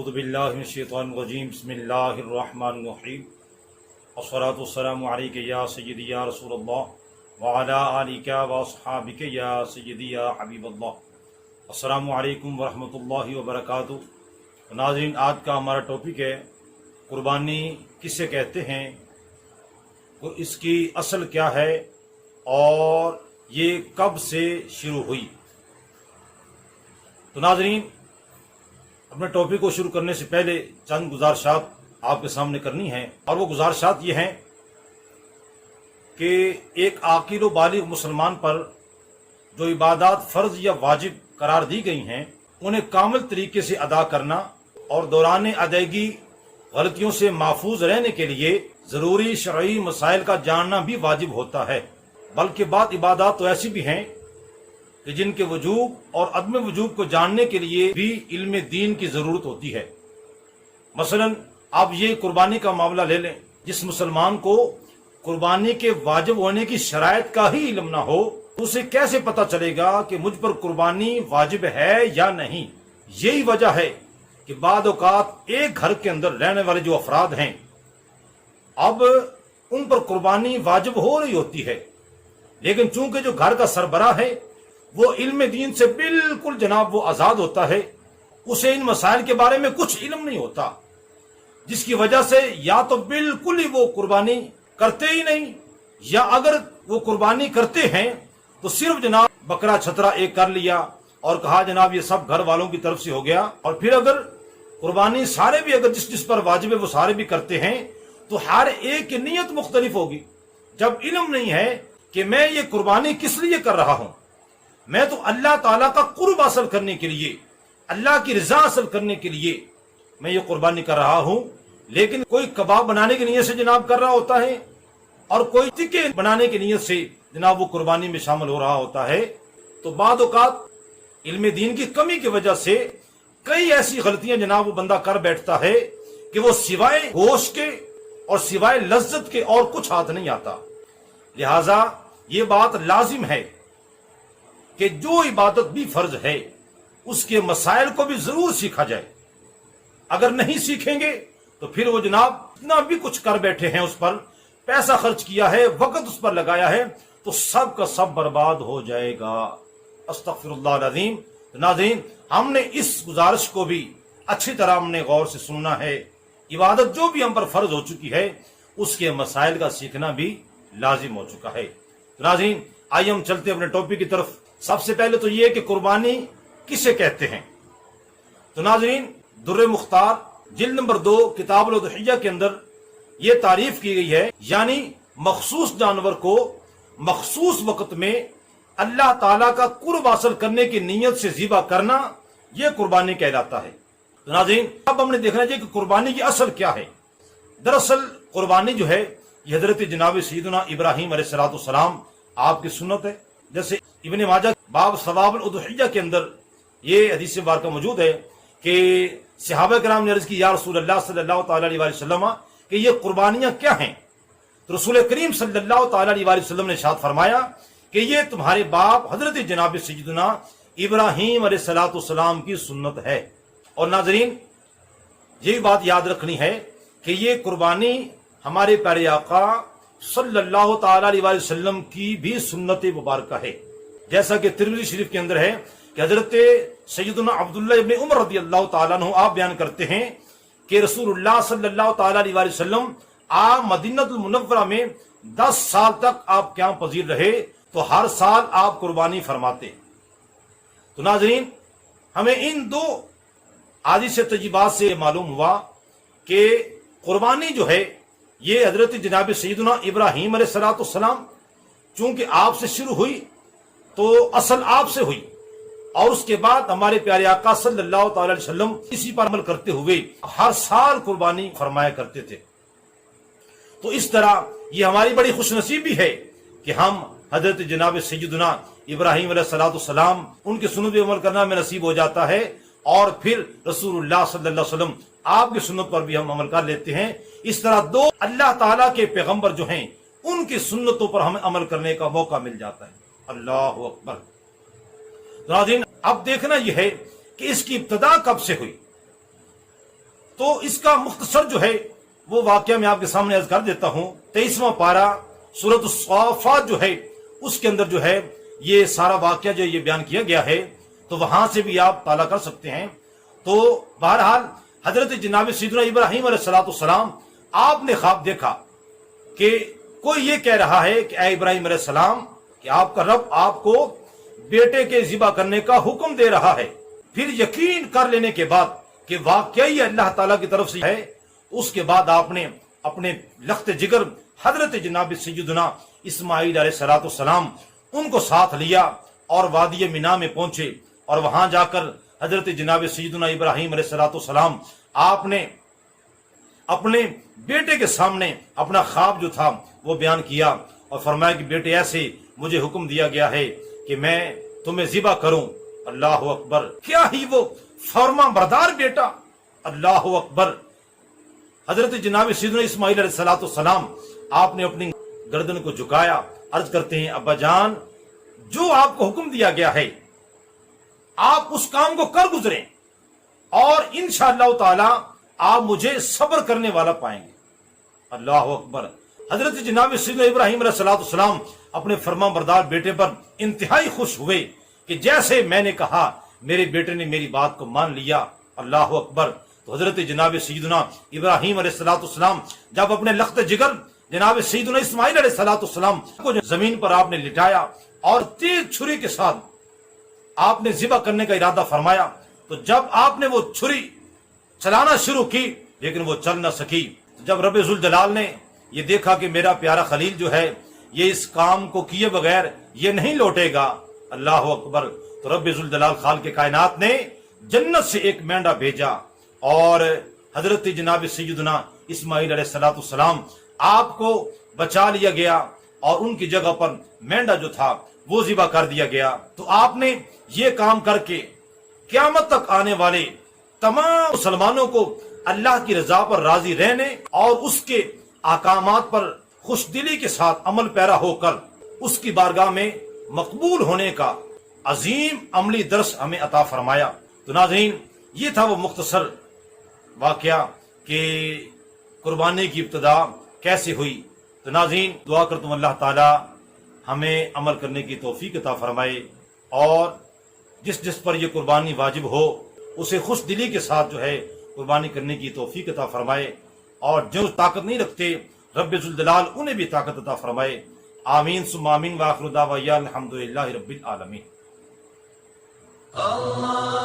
اعوذ باللہ من الشیطان الرجیم بسم اللہ الرحمن الرحیم والصلاة والسلام علیک یا سیدی یا رسول اللہ وعلی آلک واصحابک یا سیدی یا حبیب اللہ۔ السلام علیکم ورحمۃ اللہ وبرکاتہ۔ ناظرین، آج کا ہمارا ٹاپک ہے قربانی کسے کہتے ہیں، اس کی اصل کیا ہے اور یہ کب سے شروع ہوئی۔ تو ناظرین، اپنے ٹاپک کو شروع کرنے سے پہلے چند گزارشات آپ کے سامنے کرنی ہیں، اور وہ گزارشات یہ ہیں کہ ایک عاقل و بالغ مسلمان پر جو عبادات فرض یا واجب قرار دی گئی ہیں انہیں کامل طریقے سے ادا کرنا اور دوران ادائیگی غلطیوں سے محفوظ رہنے کے لیے ضروری شرعی مسائل کا جاننا بھی واجب ہوتا ہے۔ بلکہ بعض عبادات تو ایسی بھی ہیں کہ جن کے وجوب اور عدم وجوب کو جاننے کے لیے بھی علم دین کی ضرورت ہوتی ہے۔ مثلا آپ یہ قربانی کا معاملہ لے لیں، جس مسلمان کو قربانی کے واجب ہونے کی شرائط کا ہی علم نہ ہو اسے کیسے پتہ چلے گا کہ مجھ پر قربانی واجب ہے یا نہیں۔ یہی وجہ ہے کہ بعض اوقات ایک گھر کے اندر رہنے والے جو افراد ہیں، اب ان پر قربانی واجب ہو رہی ہوتی ہے، لیکن چونکہ جو گھر کا سربراہ ہے وہ علم دین سے بالکل جناب وہ آزاد ہوتا ہے، اسے ان مسائل کے بارے میں کچھ علم نہیں ہوتا، جس کی وجہ سے یا تو بالکل ہی وہ قربانی کرتے ہی نہیں، یا اگر وہ قربانی کرتے ہیں تو صرف جناب بکرا چھترا ایک کر لیا اور کہا جناب یہ سب گھر والوں کی طرف سے ہو گیا۔ اور پھر اگر قربانی سارے بھی اگر جس پر واجب ہے وہ سارے بھی کرتے ہیں تو ہر ایک کی نیت مختلف ہوگی۔ جب علم نہیں ہے کہ میں یہ قربانی کس لیے کر رہا ہوں، میں تو اللہ تعالیٰ کا قرب حاصل کرنے کے لیے، اللہ کی رضا حاصل کرنے کے لیے میں یہ قربانی کر رہا ہوں، لیکن کوئی کباب بنانے کی نیت سے جناب کر رہا ہوتا ہے اور کوئی ٹکے بنانے کی نیت سے جناب وہ قربانی میں شامل ہو رہا ہوتا ہے، تو بعض اوقات علم دین کی کمی کی وجہ سے کئی ایسی غلطیاں جناب وہ بندہ کر بیٹھتا ہے کہ وہ سوائے گوشت کے اور سوائے لذت کے اور کچھ ہاتھ نہیں آتا۔ لہذا یہ بات لازم ہے کہ جو عبادت بھی فرض ہے اس کے مسائل کو بھی ضرور سیکھا جائے۔ اگر نہیں سیکھیں گے تو پھر وہ جناب اتنا بھی کچھ کر بیٹھے ہیں، اس پر پیسہ خرچ کیا ہے، وقت اس پر لگایا ہے، تو سب کا سب برباد ہو جائے گا۔ استغفر اللہ العظیم۔ ناظرین، ہم نے اس گزارش کو بھی اچھی طرح ہم نے غور سے سننا ہے۔ عبادت جو بھی ہم پر فرض ہو چکی ہے اس کے مسائل کا سیکھنا بھی لازم ہو چکا ہے۔ ناظرین، آئیے ہم چلتے اپنے ٹاپک کی طرف۔ سب سے پہلے تو یہ کہ قربانی کسے کہتے ہیں۔ تو ناظرین، در مختار جلد نمبر 2 کتاب الاضحیہ کے اندر یہ تعریف کی گئی ہے، یعنی مخصوص جانور کو مخصوص وقت میں اللہ تعالیٰ کا قرب حاصل کرنے کی نیت سے ذبح کرنا، یہ قربانی کہلاتا ہے۔ تو ناظرین، اب ہم نے دیکھنا چاہیے کہ قربانی کی اصل کیا ہے۔ دراصل قربانی جو ہے یہ حضرت جناب سیدنا ابراہیم علیہ السلام آپ کی سنت ہے۔ جیسے ابن ماجہ باب ثواب الاضحیہ کے اندر یہ حدیث مبارکہ موجود ہے کہ صحابہ کرام نے عرض کی یا رسول اللہ صلی اللہ تعالی علیہ وسلم کہ یہ قربانیاں کیا ہیں؟ تو رسول کریم صلی اللہ تعالی علیہ وسلم نے ارشاد فرمایا کہ یہ تمہارے باپ حضرت جناب سیدنا ابراہیم علیہ السلام کی سنت ہے۔ اور ناظرین، یہی بات یاد رکھنی ہے کہ یہ قربانی ہمارے پیارے آقا صلی اللہ تعالی علیہ وسلم کی بھی سنت مبارکہ ہے، جیسا کہ ترمذی شریف کے اندر ہے کہ حضرت سیدنا عبداللہ ابن عمر رضی اللہ تعالیٰ عنہ آپ بیان کرتے ہیں کہ رسول اللہ صلی اللہ تعالی علیہ وسلم آپ مدینہ المنورہ میں 10 سال تک آپ قیام پذیر رہے، تو ہر سال آپ قربانی فرماتے۔ تو ناظرین، ہمیں ان دو حادثے تجربات سے معلوم ہوا کہ قربانی جو ہے یہ حضرت جناب سیدنا ابراہیم علیہ السلام چونکہ آپ سے شروع ہوئی تو اصل آپ سے ہوئی، اور اس کے بعد ہمارے پیارے آقا صلی اللہ تعالی علیہ وسلم اسی پر عمل کرتے ہوئے ہر سال قربانی فرمایا کرتے تھے۔ تو اس طرح یہ ہماری بڑی خوش نصیبی ہے کہ ہم حضرت جناب سیدنا ابراہیم علیہ السلام ان کی سنت پہ عمل کرنا میں نصیب ہو جاتا ہے، اور پھر رسول اللہ صلی اللہ علیہ وسلم آپ کی سنت پر بھی ہم عمل کر لیتے ہیں۔ اس طرح دو اللہ تعالیٰ کے پیغمبر جو ہیں ان کی سنتوں پر ہمیں عمل کرنے کا موقع مل جاتا ہے۔ اللہ اکبر۔ ناظرین، اب دیکھنا یہ ہے کہ اس کی ابتدا کب سے ہوئی۔ تو اس کا مختصر جو ہے وہ واقعہ میں آپ کے سامنے عرض کر دیتا ہوں. 23واں پارہ سورۃ الصافات جو ہے اس کے اندر جو ہے یہ سارا واقعہ جو یہ بیان کیا گیا ہے، تو وہاں سے بھی آپ طالع کر سکتے ہیں. تو بہرحال حضرت جناب سیدنا ابراہیم علیہ السلام آپ نے خواب دیکھا کہ کوئی یہ کہہ رہا ہے کہ اے ابراہیم علیہ السلام کہ آپ کا رب آپ کو بیٹے کے ذبح کرنے کا حکم دے رہا ہے. پھر یقین کر لینے کے بعد کہ واقعی اللہ تعالیٰ کی طرف سے ہے، اس کے بعد آپ نے اپنے لخت جگر حضرت جناب سیدنا اسماعیل علیہ السلام ان کو ساتھ لیا اور وادی مینا میں پہنچے، اور وہاں جا کر حضرت جناب سیدنا ابراہیم علیہ السلام آپ نے اپنے بیٹے کے سامنے اپنا خواب جو تھا وہ بیان کیا اور فرمایا کہ بیٹے ایسے مجھے حکم دیا گیا ہے کہ میں تمہیں ذبح کروں. اللہ اکبر، کیا ہی وہ فرما بردار بیٹا. اللہ اکبر. حضرت جناب سیدنا اسماعیل علیہ السلام آپ نے اپنی گردن کو جھکایا، عرض کرتے ہیں ابا جان جو آپ کو حکم دیا گیا ہے آپ اس کام کو کر گزریں اور انشاءاللہ تعالی آپ مجھے صبر کرنے والا پائیں گے. اللہ اکبر. حضرت جناب سیدنا ابراہیم علیہ السلام اپنے فرما بردار بیٹے پر انتہائی خوش ہوئے کہ جیسے میں نے کہا میرے بیٹے نے میری بات کو مان لیا. اللہ اکبر. تو حضرت جناب سیدنا ابراہیم علیہ السلام جب اپنے لخت جگر جناب سیدنا اسماعیل علیہ السلام کو زمین پر آپ نے لٹایا اور تیز چھری کے ساتھ آپ نے ذبح کرنے کا ارادہ فرمایا، تو جب آپ نے وہ چھری چلانا شروع کی لیکن وہ چل نہ سکی. جب رب ذوالجلال نے یہ دیکھا کہ میرا پیارا خلیل جو ہے یہ اس کام کو کیے بغیر یہ نہیں لوٹے گا. اللہ اکبر. تو رب ذوالجلال خالق کائنات نے جنت سے ایک مینڈا بھیجا اور حضرت جناب سیدنا اسماعیل علیہ السلام آپ کو بچا لیا گیا اور ان کی جگہ پر مینڈا جو تھا وہ ذبح کر دیا گیا. تو آپ نے یہ کام کر کے قیامت تک آنے والے تمام مسلمانوں کو اللہ کی رضا پر راضی رہنے اور اس کے احکامات پر خوش دلی کے ساتھ عمل پیرا ہو کر اس کی بارگاہ میں مقبول ہونے کا عظیم عملی درس ہمیں عطا فرمایا. تو ناظرین یہ تھا وہ مختصر واقعہ کہ قربانی کی ابتدا کیسے ہوئی. تو ناظرین دعا کرتا ہوں اللہ تعالی ہمیں عمل کرنے کی توفیق عطا فرمائے اور جس جس پر یہ قربانی واجب ہو اسے خوش دلی کے ساتھ جو ہے قربانی کرنے کی توفیق عطا فرمائے، اور جو طاقت نہیں رکھتے رب ذوالجلال انہیں بھی طاقت عطا فرمائے. آمین ثم آمین. وآخر دعوانا الحمدللہ رب العالمین. اللہ